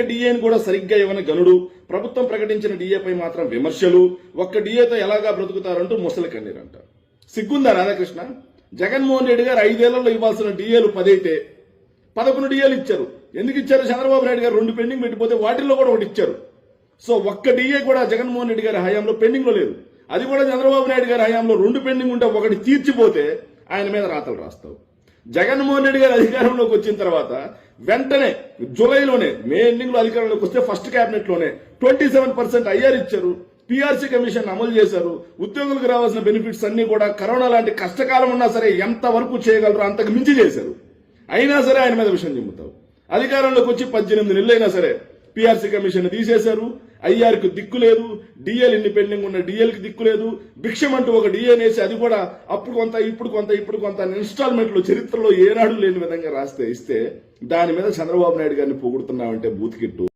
డిఏని కూడా సరిగ్గా ఇవ్వని గనుడు, ప్రభుత్వం ప్రకటించిన డిఏపై మాత్రం విమర్శలు, ఒక్క డిఏతో ఎలాగా బ్రతుకుతారంటూ ముసలి కన్నీరంట. సిగ్గుందా రాధాకృష్ణ? జగన్మోహన్ రెడ్డి గారు 5 ఏళ్లలో ఇవ్వాల్సిన డిఏలు 10 అయితే 11 డిఏలు ఇచ్చారు. ఎందుకు ఇచ్చారు? చంద్రబాబు నాయుడు గారు 2 పెండింగ్ పెట్టిపోతే వాటిల్లో కూడా ఒకటి ఇచ్చారు. సో ఒక్క డిఏ కూడా జగన్మోహన్ రెడ్డి గారి హయాంలో పెండింగ్ లో లేదు. అది కూడా చంద్రబాబు నాయుడు గారి హయాంలో 2 పెండింగ్ ఉంటే ఒకటి తీర్చిపోతే ఆయన మీద రాతలు రాస్తావు. జగన్మోహన్ రెడ్డి గారు అధికారంలోకి వచ్చిన తర్వాత వెంటనే జూలైలోనే, మే ఎండింగ్ లో అధికారంలోకి వస్తే ఫస్ట్ కేబినెట్ లోనే 27% ఐఆర్ ఇచ్చారు. పీఆర్సీ కమిషన్ అమలు చేశారు. ఉద్యోగులకు రావాల్సిన బెనిఫిట్స్ అన్ని కూడా కరోనా లాంటి కష్టకాలం ఉన్నా సరే ఎంత వరకు చేయగలరో అంతకు మించి చేశారు. అయినా సరే ఆయన మీద విషయం చెబుతావు. అధికారంలోకి వచ్చి 18 నెలలైనా సరే పీఆర్సీ కమిషన్ తీసేశారు. ఐఆర్కి దిక్కు లేదు. డిఎల్ ఇన్ని పెండింగ్ ఉన్న డిఎల్కి దిక్కు లేదు. భిక్షం అంటూ ఒక డిఏ వేసి అది కూడా అప్పుడు కొంత ఇప్పుడు కొంత ఇన్స్టాల్మెంట్లు చరిత్రలో ఏనాడు లేని విధంగా ఇస్తే దాని మీద చంద్రబాబు నాయుడు గారిని పొగుడుతున్నావంటే బూతికిట్టు.